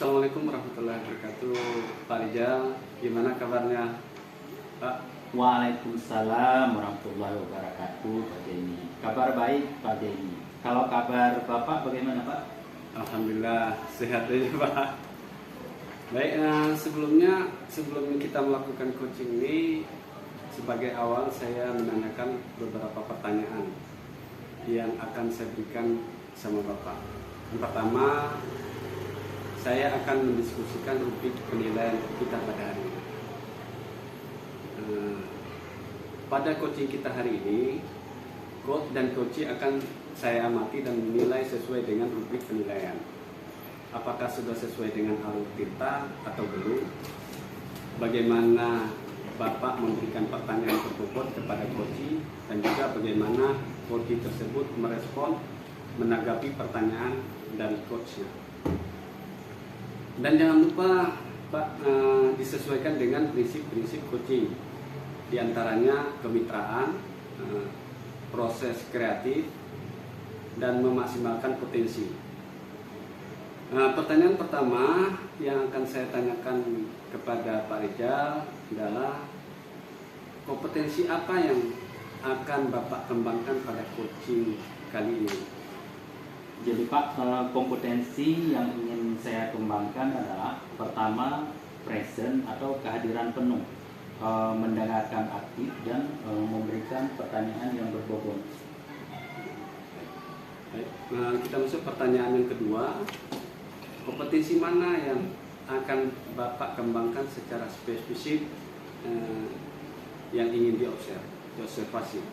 Assalamualaikum warahmatullahi wabarakatuh. Pak Rijal, gimana kabarnya Pak? Waalaikumsalam warahmatullahi wabarakatuh, Pak Denny. Kabar baik, Pak Denny. Kalau kabar Bapak bagaimana, Pak? Alhamdulillah sehat aja Pak. Baik, sebelum kita melakukan coaching ini, sebagai awal saya menanyakan beberapa pertanyaan yang akan saya berikan sama Bapak. Yang pertama, saya akan mendiskusikan rubrik penilaian kita pada hari ini. Pada coaching kita hari ini, coach dan coachee akan saya amati dan menilai sesuai dengan rubrik penilaian. Apakah sudah sesuai dengan alur tinta atau belum? Bagaimana Bapak memberikan pertanyaan berbobot kepada coachee, dan juga bagaimana coachee tersebut merespon menanggapi pertanyaan dari coachnya. Dan jangan lupa Pak, disesuaikan dengan prinsip-prinsip coaching, diantaranya kemitraan, proses kreatif, dan memaksimalkan potensi. Pertanyaan pertama yang akan saya tanyakan kepada Pak Rijal adalah kompetensi apa yang akan Bapak kembangkan pada coaching kali ini? Jadi Pak, kompetensi yang ingin saya kembangkan adalah pertama, present atau kehadiran penuh, mendengarkan aktif dan memberikan pertanyaan yang berbobot. Baik, kita masuk pertanyaan yang kedua. Kompetensi mana yang akan Bapak kembangkan secara spesifik yang ingin diobservasi?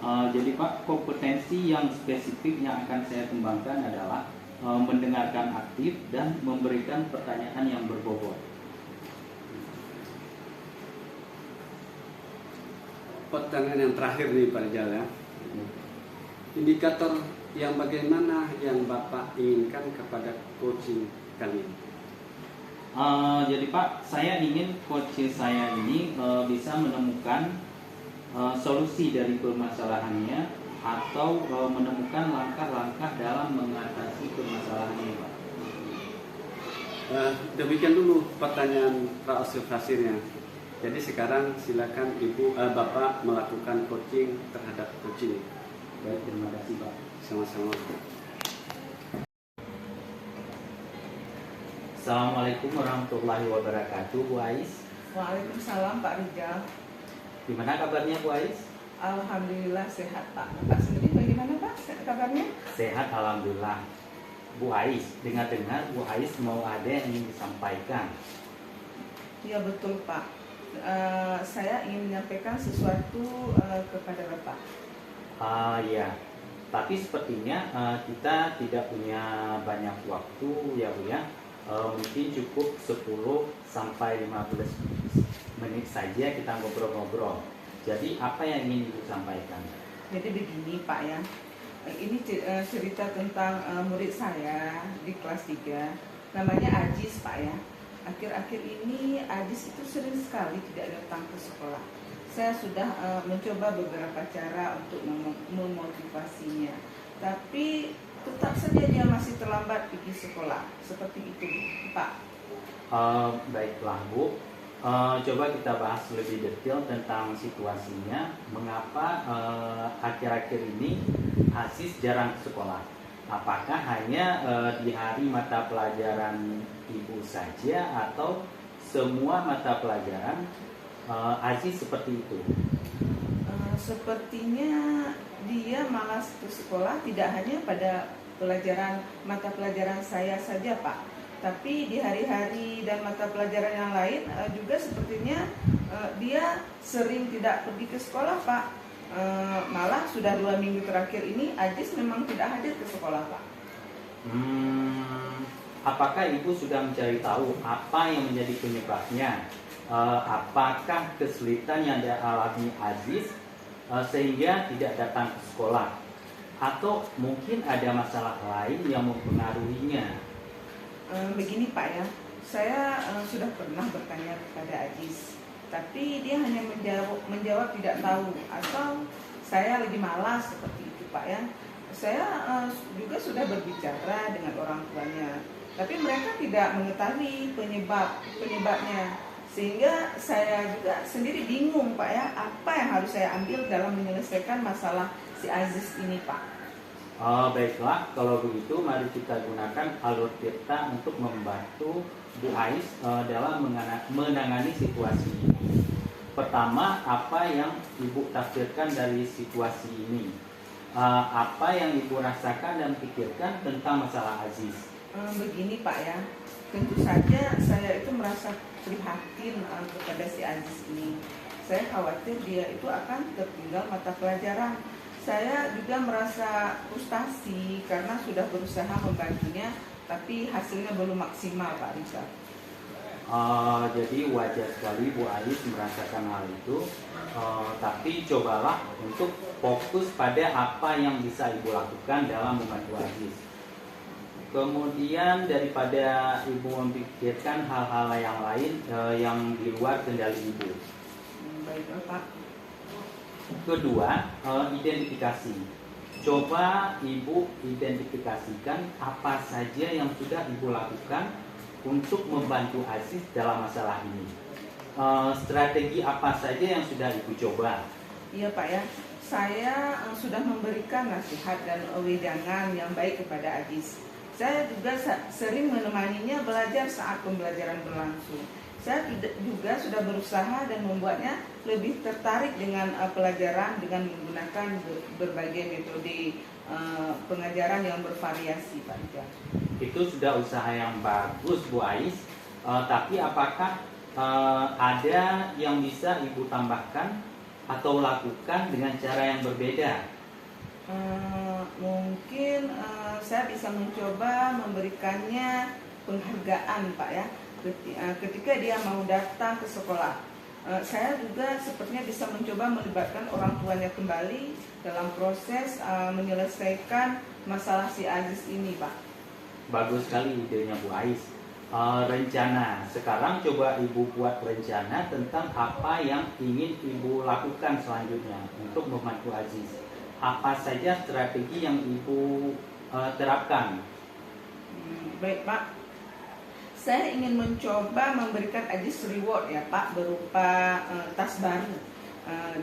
Jadi Pak, kompetensi yang spesifik yang akan saya kembangkan adalah mendengarkan aktif dan memberikan pertanyaan yang berbobot. Pertanyaan yang terakhir nih Pak Rijal ya. Indikator yang bagaimana yang Bapak inginkan kepada coaching kali ini? Jadi Pak, saya ingin coaching saya ini bisa menemukan solusi dari permasalahannya atau menemukan langkah-langkah dalam mengatasi permasalahannya, Pak. Demikian dulu pertanyaan pra-observasinya. Jadi sekarang silakan Bapak melakukan coaching terhadap coaching. Baik, terima kasih Pak. Sama-sama. Assalamualaikum warahmatullahi wabarakatuh, Bu Ais. Waalaikumsalam Pak Rijal. Gimana kabarnya Bu Ais? Alhamdulillah sehat Pak. Pak sendiri bagaimana Pak kabarnya? Sehat alhamdulillah. Bu Ais, dengar-dengar Bu Ais mau ada yang ingin disampaikan. Ya betul Pak. Saya ingin menyampaikan sesuatu kepada Bapak. Ya, tapi sepertinya kita tidak punya banyak waktu ya Bu ya. Mungkin cukup 10 sampai 15 menit saja kita ngobrol-ngobrol. Jadi apa yang ingin Ibu sampaikan? Jadi begini Pak ya. Ini cerita tentang murid saya di kelas 3. Namanya Ajis Pak ya. Akhir-akhir ini Ajis itu sering sekali tidak datang ke sekolah. Saya sudah mencoba beberapa cara untuk memotivasinya. Tapi tetap saja dia masih terlambat pergi sekolah. Seperti itu Pak. Baiklah Bu. Coba kita bahas lebih detail tentang situasinya. Mengapa akhir-akhir ini Aziz jarang ke sekolah? Apakah hanya di hari mata pelajaran Ibu saja atau semua mata pelajaran Aziz seperti itu? Sepertinya dia malas ke sekolah tidak hanya pada mata pelajaran saya saja Pak, tapi di hari-hari dan mata pelajaran yang lain juga sepertinya dia sering tidak pergi ke sekolah Pak. Malah sudah 2 minggu terakhir ini Ajis memang tidak hadir ke sekolah Pak. Apakah Ibu sudah mencari tahu apa yang menjadi penyebabnya? Apakah kesulitan yang dialami Aziz sehingga tidak datang ke sekolah, atau mungkin ada masalah lain yang mempengaruhinya? Begini Pak ya, saya sudah pernah bertanya kepada Aziz, tapi dia hanya menjawab tidak tahu atau saya lagi malas seperti itu Pak ya. Saya juga sudah berbicara dengan orang tuanya, Tapi mereka tidak mengetahui penyebabnya, sehingga saya juga sendiri bingung Pak ya, apa yang harus saya ambil dalam menyelesaikan masalah si Aziz ini Pak. Baiklah, kalau begitu mari kita gunakan alur tirta untuk membantu Bu Ais dalam menangani situasi ini. Pertama, apa yang Ibu tafsirkan dari situasi ini? Apa yang Ibu rasakan dan pikirkan tentang masalah Aziz? Begini Pak ya, tentu saja saya itu merasa prihatin kepada si Aziz ini. Saya khawatir dia itu akan tertinggal mata pelajaran. Saya juga merasa frustasi karena sudah berusaha membantunya, tapi hasilnya belum maksimal Pak Rizal. Jadi wajar sekali Bu Ais merasakan hal itu, tapi cobalah untuk fokus pada apa yang bisa Ibu lakukan dalam membantu Aziz. Kemudian daripada Ibu memikirkan hal-hal yang lain yang di luar kendali Ibu. Baiklah Pak. Kedua, identifikasi. Coba Ibu identifikasikan apa saja yang sudah Ibu lakukan untuk membantu Aziz dalam masalah ini. Strategi apa saja yang sudah Ibu coba? Iya Pak ya, saya sudah memberikan nasihat dan wejangan yang baik kepada Aziz. Saya juga sering menemaninya belajar saat pembelajaran berlangsung. Saya juga sudah berusaha dan membuatnya lebih tertarik dengan pelajaran dengan menggunakan berbagai metode pengajaran yang bervariasi Pak Rizal. Itu sudah usaha yang bagus Bu Ais, tapi apakah ada yang bisa Ibu tambahkan atau lakukan dengan cara yang berbeda? Mungkin saya bisa mencoba memberikannya penghargaan Pak ya, ketika dia mau datang ke sekolah. Saya juga sepertinya bisa mencoba melibatkan orang tuanya kembali dalam proses menyelesaikan masalah si Aziz ini Pak. Bagus sekali idenya Bu Ais. Rencana, sekarang coba Ibu buat rencana tentang apa yang ingin Ibu lakukan selanjutnya untuk membantu Aziz. Apa saja strategi yang Ibu terapkan? Baik Pak, saya ingin mencoba memberikan Aziz reward ya Pak, berupa tas baru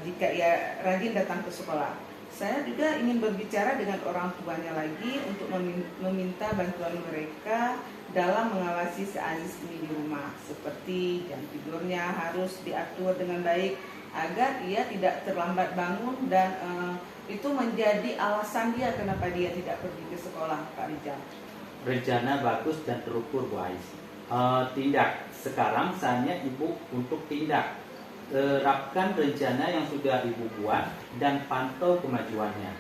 jika ia rajin datang ke sekolah. Saya juga ingin berbicara dengan orang tuanya lagi untuk meminta bantuan mereka dalam mengawasi si Aziz ini di rumah, seperti jam tidurnya harus diatur dengan baik agar ia tidak terlambat bangun dan itu menjadi alasan dia kenapa dia tidak pergi ke sekolah Pak Rizal. Rencana bagus dan terukur Bu Ais. Tindak, sekarang saatnya Ibu untuk tindak. Terapkan rencana yang sudah Ibu buat dan pantau kemajuannya.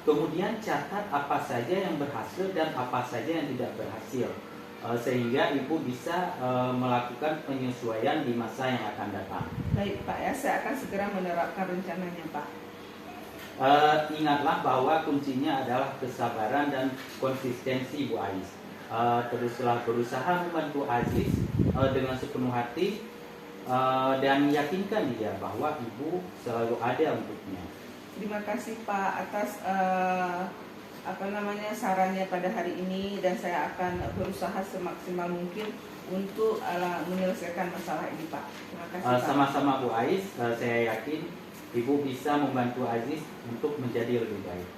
Kemudian catat apa saja yang berhasil dan apa saja yang tidak berhasil, sehingga Ibu bisa melakukan penyesuaian di masa yang akan datang. Baik Pak ya, saya akan segera menerapkan rencananya Pak. Ingatlah bahwa kuncinya adalah kesabaran dan konsistensi Bu Ais. Teruslah berusaha membantu Aziz dengan sepenuh hati dan yakinkan dia bahwa Ibu selalu ada untuknya. Terima kasih Pak atas sarannya pada hari ini, dan saya akan berusaha semaksimal mungkin untuk menyelesaikan masalah ini Pak. Terima kasih Pak. Sama-sama Bu Ais, saya yakin Ibu bisa membantu Aziz untuk menjadi lebih baik.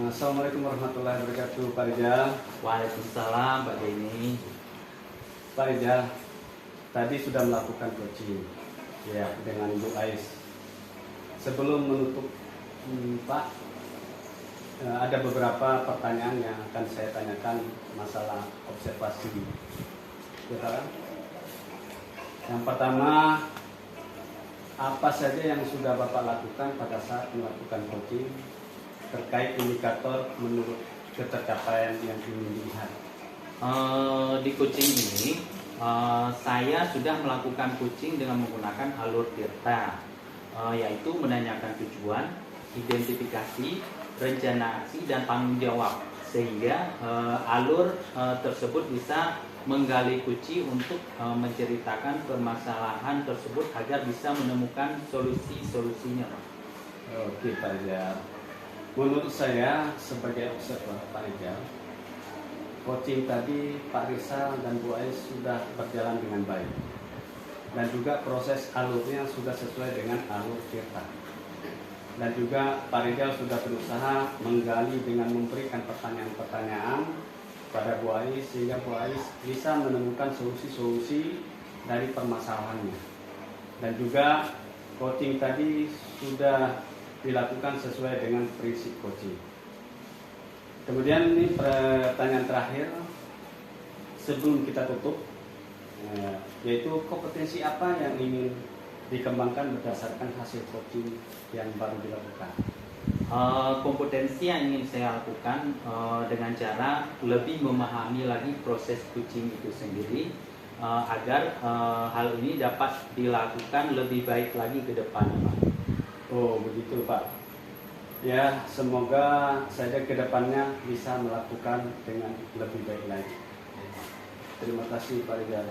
Assalamualaikum warahmatullahi wabarakatuh Pak Rizal. Waalaikumsalam Pak Denny. Pak Rizal, tadi sudah melakukan coaching ya dengan Bu Ais. Sebelum menutup Pak, ada beberapa pertanyaan yang akan saya tanyakan masalah observasi. Ya, kan? Yang pertama, apa saja yang sudah Bapak lakukan pada saat melakukan coaching terkait indikator menurut ketercapaian yang ingin dilihat? Di coaching ini saya sudah melakukan coaching dengan menggunakan alur tirta, yaitu menanyakan tujuan, identifikasi, rencana aksi, dan tanggung jawab, sehingga alur tersebut bisa menggali kunci untuk menceritakan permasalahan tersebut agar bisa menemukan solusi-solusinya. Oke Pak Rijal. Menurut saya sebagai observer Pak Rijal, coaching tadi Pak Rizal dan Bu Ais sudah berjalan dengan baik. Dan juga proses alurnya sudah sesuai dengan alur Tirta. Dan juga Pak Rizal sudah berusaha menggali dengan memberikan pertanyaan-pertanyaan pada Bu Ais sehingga Bu Ais bisa menemukan solusi-solusi dari permasalahannya. Dan juga coaching tadi sudah dilakukan sesuai dengan prinsip coaching. Kemudian ini pertanyaan terakhir sebelum kita tutup, yaitu kompetensi apa yang ingin dikembangkan berdasarkan hasil coaching yang baru dilakukan. Kompetensi yang ingin saya lakukan dengan cara lebih memahami lagi proses coaching itu sendiri, agar hal ini dapat dilakukan lebih baik lagi ke depan, Pak. Oh begitu Pak. Ya semoga saja kedepannya bisa melakukan dengan lebih baik lagi. Terima kasih Pak Rizal.